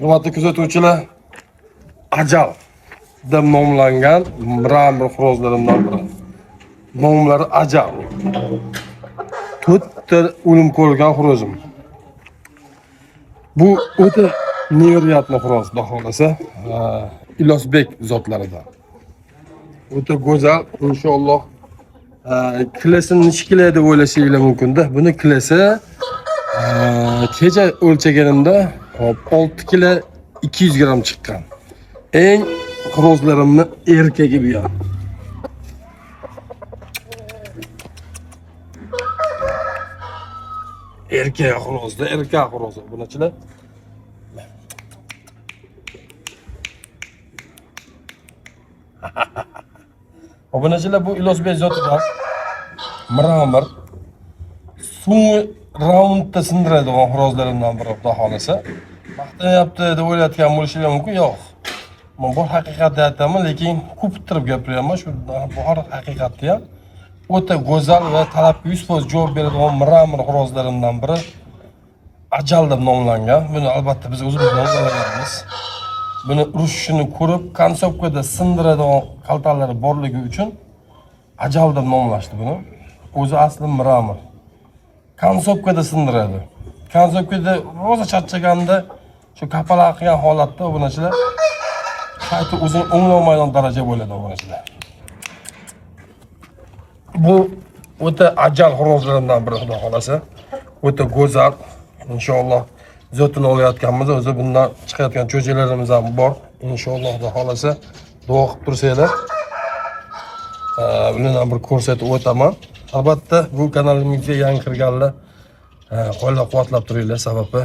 Hurmatli kuzatuvchilar, Ajal deb nomlangan mramor xorozlarimdan biri. Nomlari Ajal. 4 ta o'lim ko'rgan xorozim. Bu o'ta neveriyatni xo'roz, xudo xolasa, Ilosbek zotlaridan. O'ta go'zal, inshaalloh. Kilosini necha kilo deb o'ylashinglar mumkin-da. Buni kilosi kecha o'lchaganimda 6 kilo 200 gram chiqqan. Eng xorozlarimni erkagi bu ham. Erkak xorozda, erkak xoroz. Bunachilar. Obunachilar, bu Ilosbek zotidan mramor so'nggi raundda sindiradigan xorozlarimdan biri, xudo xolasa. Maqtanyapti deb o'ylayotgan bo'lishingiz mumkin. Yo'q. Men bu haqiqatni aytaman, lekin ko'pirtirib gapiryapman. Shu bor haqiqatni ham o'ta go'zal va talabga 100% javob beradigan mramor xorozlarimdan biri Ajal deb nomlangan. Buni albatta biz o'zimiz nomlaymiz. Buni urushishini ko'rib, konsopkada sindiradigan qaltalari borligi uchun Ajal deb nomlashdi buni. O'zi asli mramor. Konsopkada sindiradi. Konsopkada roza charchaganda shu kapalaq qilgan holatda obunachilar qayta o'zini o'nglolmaydigan daraja bo'ladi obunachilar. Bu o'ta Ajal xorozlarimdan biri, xudo xolasa. O'ta go'zal. Inshaalloh zotini olayotganmiz, o'zi bundan chiqayotgan cho'jalarimiz ham bor. Inshaalloh xudo xolasa duo qilib tursanglar. Buni ham bir ko'rsatib o'taman. Albatta bu kanalimizga yangi kirganlar qo'llab-quvvatlab turinglar, sababi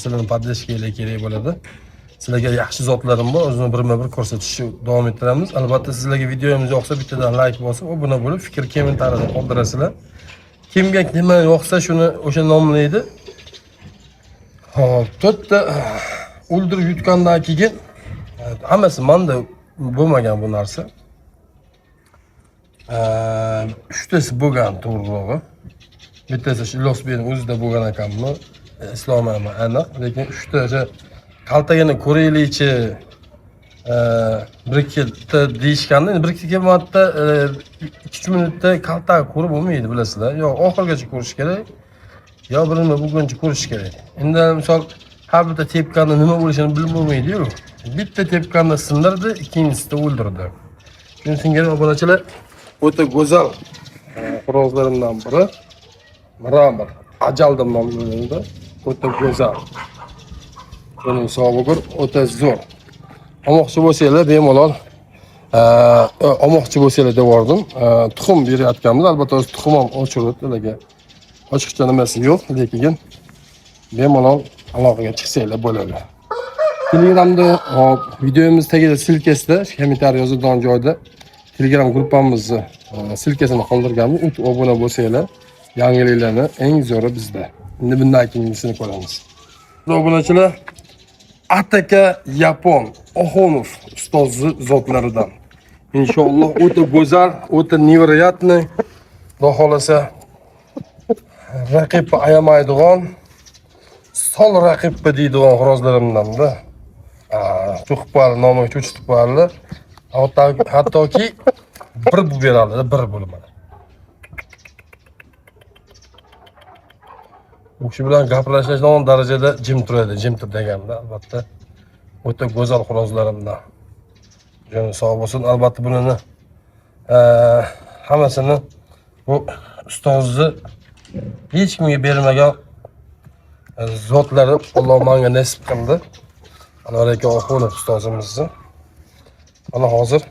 sizlarning podдержкаңlar kerak bo'ladi. Sizlarga yaxshi zotlarim bor, o'zini birma-bir ko'rsatishni davom ettiramiz. Albatta sizlarga videomiz yoqsa bittadan like bosib, obuna bo'lib, fikr kommentariyada qoldirasizlar. Kimga nima yoqsa shuni o'sha nomlaydi. Hop, 4 ta o'ldirib yutgandan keyin hammasi menda bo'lmagan bu narsa. 3 tasi bo'lgan to'g'rirog'i. Bittasi Ilosbekning o'zida bo'lgan ekanmi? Islomiymi aniq, lekin 3 ta o'sha qaltagini ko'raylikchi 1-2 ta deyishganda, 1-2 marta 2-3 minutda qalta ko'rib bo'lmaydi, bilasizlar. Yo oxirgacha ko'rish kerak, yo birini buguncha ko'rish kerak. Endi misol har bitta tepganda nima bo'lishini bilib bo'lmaydi-ku. Bitta tepganda sindirdi, ikkinchisida o'ldirdi. Shuning uchun obunachilar, o'ta go'zal xorozlarimdan biri mramor Ajal deb nomlanadi. O'ta go'zal. Buning hisobi o'ta zo'r. Olmoqchi bo'lsanglar bemalol olmoqchi bo'lsanglar devordim. Tuxum berayotganmiz. Albatta o'z tuxum ham o'chirib, ochiqcha nimasi yo'q, lekin bemalol aloqaga chiqsanglar bo'ladi. Telegramda videomiz tagida silkasida, kommentariy yozilgan joyda Telegram gruppamizni silkasini qoldirganmiz. Obuna bo'lsanglar, yangiliklarni eng zo'ri bizda. Endi bundan keyingisini ko'ramiz. Obunachilar, Ataka Yapon Oxonov ustozi zotlaridan. Inshaalloh o'ta go'zal, o'ta neveriyatni, xudo xolasa raqibni ayamaydigan, sol raqibni deydigan xorozlarimdan-da. Cho'qpal nomi cho'chitibali. Hattoki bir bu beradi, bir bo'lmadi. O'sha bilan gaplashadigan darajada jim turadi, jim tur deganda, albatta o'ta go'zal xorozlarimdan. Joni sog' bo'lsin. Albatta bunini hammasini bu ustozni hech kimga bermagan zotlari Alloh menga nasib qildi. Anvar aka Oxonov ustozimizni. Mana hozir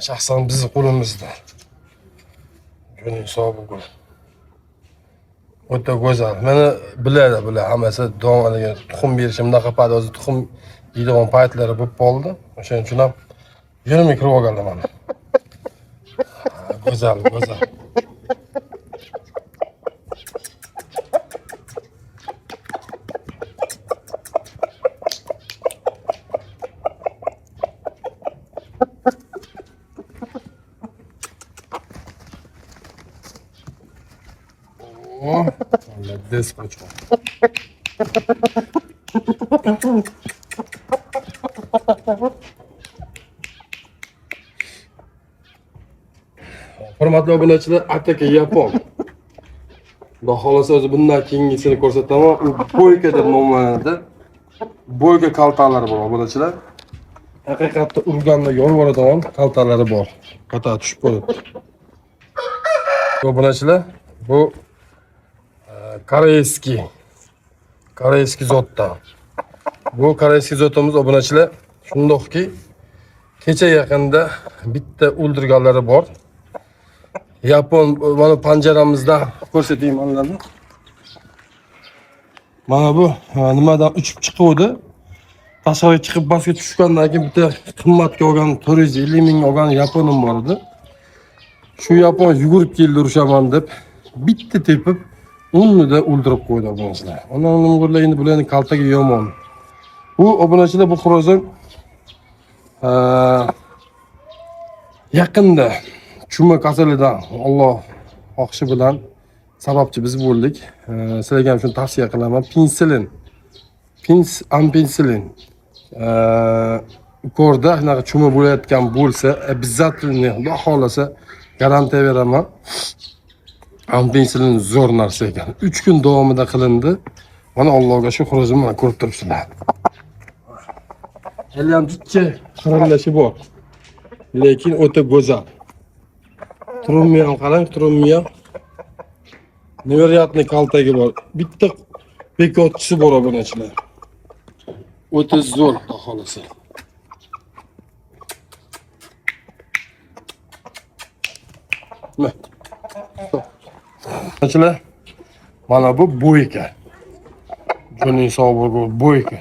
shaxsan bizning qo'limizda. Jo'ning sog' bo'lsin. O'ta go'zal. Meni biladi bular hammasi do'ngaliga tuxum berishimda qapadi, o'zi tuxum yeydigan paytlari bo'lib qoldi. O'shaning uchun ham yo'limga kirib olganlar mana. Go'zal, go'zal. This much. Hurmatli obunachilar, ataka yapon. Xudo xolasa o'zi bundan keyingisini ko'rsataman. U boyka deb nomlanadi. Boyka kaltalari bor obunachilar. Haqiqatda urganda yorvoradigan kaltalari bor. Qata tushib qolibdi. Obunachilar, bu koreyskiy zotdan. Bu koreyskiy zotimiz obunachilar shundoqki, kecha yaqinda bitta o'ldirganlari bor. Yapon mana panjaramizda ko'rsatayim manlarni. Mana bu nimadan uchib chiquvdi. Tashqariga chiqib basga tushgandan keyin bitta qimmatga olgan 450 ming olgan yaponim bor edi. Shu yapon yugurib keldi urushaman deb bitta tepib, uni da o'ldirib qo'ydi obunachilar. Ondan nima endi bularning kaltaga yomon. Bu obunachilar bu xorozim yaqinda Chuma kasalidan Alloh xohishi bilan sababchi biz bo'ldik. Sizlarga ham shuni tavsiya qilaman. Ampensilin. Yuqorida shunaqa chuma bo'layotgan bo'lsa, обязательно Xudo xolasa garantiya beraman. Ampensilin zo'r narsa ekan. 3 kun davomida qilindi. Mana Allohga shu xorozimni mana ko'rib turibsizlar. Hali ham jichcha xirallashi bor. Lekin o'ta go'zal. Trummi ham qarang, trummi ham neveroятный kaltagi bor. Bitta bekotchisi bor obunachilar. O'ta zo'r xohlasa. Obunachilar, mana bu boyka. Jo'ning sog'ligi boyka.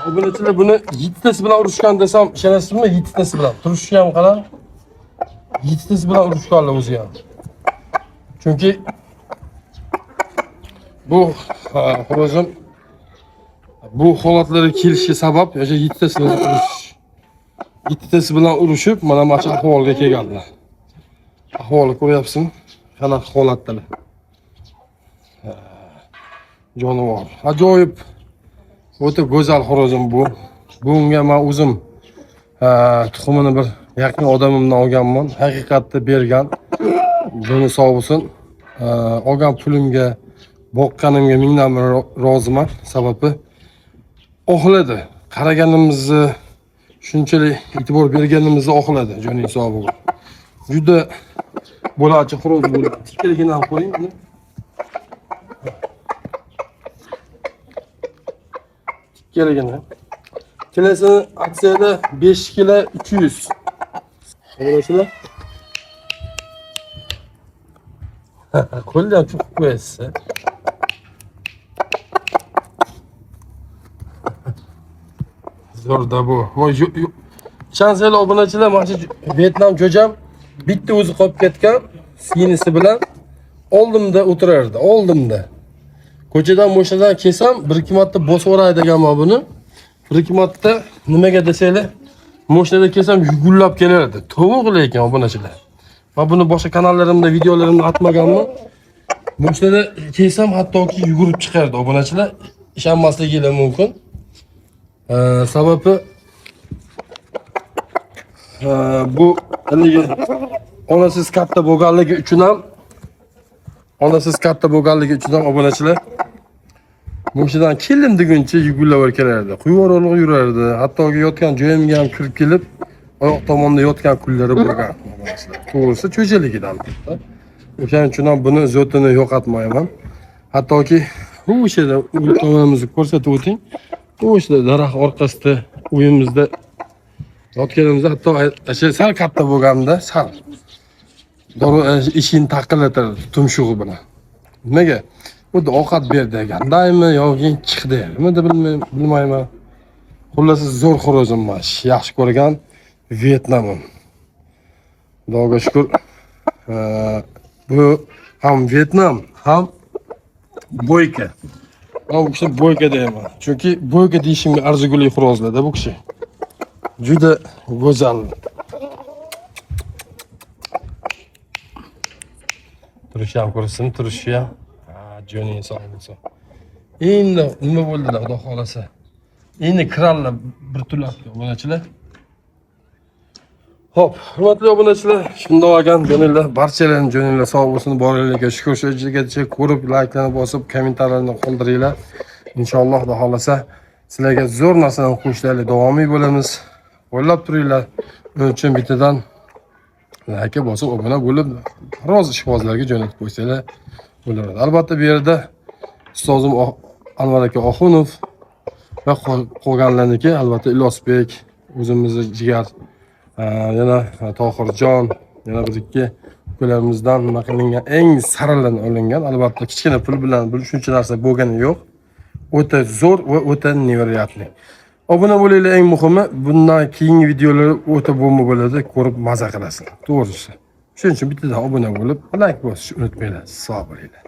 Obunachilar buni yittasi bilan urushgan desam, ishonasizmi? Yittasi bilan. Turishi ham qarang. Yittasi bilan urushganlar o'zi ham. Chunki bu xorozim bu holatlarga kelishi sabab o'sha yittasi bilan urushib, mana mana shu ahvolga kelganlar. Ahvolni ko'ryapsizmi? Qanaqa holatdalar. Jonivor. Ajoyib. O'ta go'zal xorozim bu. Bunga men o'zim tuxumini bir yaqin odamimdan olganman. Haqiqatda bergan. Buni sog' bo'lsin. Olgan pulimga, boqqanimga mingdan roziman. Sababi oxladi. Qaraganimizni, shunchalik e'tibor berganimizni oxladi. Jo'ning sog' bo'lsin. Juda bo'lachi xo'roz bo'ldi. Tikkaligini ham qo'ying. Tikkaligini. Kelasi aksiyada 5 kilo 300. Qarasizlar? Qo'ldan cho'qib qo'yasiz. Zo'rda bu. Voy, ishonsanglar obunachilar, mana shu Vyetnam jo'jam bitta o'zi qolib ketgan, sinisi bilan oldimda o'tirardi, oldimda. Ko'chadan mo'shadan kelsam, 1-2 marta bosib o'ray deganman buni. 1-2 marta nimaga desanglar, mo'shnada kelsam yugullab kelardi. To'g'ri lekin obunachilar. Men buni boshqa kanallarimda, videolarimda atmaganman. Mo'shnada kelsam hattoki yugurib chiqardi obunachilar. Ishonmasligingiz mumkin. Sababi bu haligi onasiz katta bo'lganligi uchun ham obunachilar mo'shadan keldim deguncha yugullab kelardi. Quyvoroliq yurardi. Hattoki yotgan joyimga ham kirib kelib, oyoq tomonda yotgan kunlari bo'lgan. To'g'risi cho'jaligidan. O'shaning uchun ham buni zotini yo'qotmayman. Hattoki o'sha tomonimizni ko'rsatib o'ting. O'sha daraxt orqasida uyimizda yotganimizda hatto sal katta bo'lganda sal ishini taqillatardi tumshug'i bilan. Nimaga? Bu ovqat ber degandaymi yoki chiqdi, nima deb bilmayman. Xullas zo'r xorozim emas, yaxshi ko'rgan Vyetnamim. Xudoga shukr. Bu ham Vyetnam, ham boyka. Men bu kishi boyka deyman. Chunki boyka deyishimga arzigulik xorozlarda bu kishi. Juda go'zal. Turishi ham ko'rsin, turishi ham jo'ning sog' bo'lsin. Endi nima bo'ldi-da, Xudo xolasa. Endi kirallar bir turlabdi obunachilar. Hop, hurmatli obunachilar, shundoq ekan, jo'ninglar, barchalarning jo'ninglar sog' bo'lsin, boringlarga shukur shularga ko'rib, layklarni bosib, kommentarlarni qoldiringlar. Inshaalloh Xudo xolasa sizlarga zo'r narsalarni qo'shishlarga davomiy bo'lamiz. Qo'llab turinglar. Uning uchun bittadan like bosib, obuna bo'lib, roz ishbozlarga jo'natib qo'ysanglar bo'laveradi. Albatta bu yerda ustozim Anvar aka Oxunov va qolganlarniki albatta Ilosbek, o'zimizning jigar, yana Tohirjon, yana bir ikki ukalarimizdan nima qilingan eng saralan olingan, albatta kichkina pul bilan shuncha narsa bo'lgani yo'q. O'ta zo'r va o'ta neveriyatli. Obuna bo'linglar, eng muhimi, bundan keyingi videolar o'ta bo'mi bo'ladi, ko'rib maza qilasizlar. To'g'risi. Shuning uchun bittadan obuna bo'lib, like bosishni unutmanglar. Sog' bo'linglar.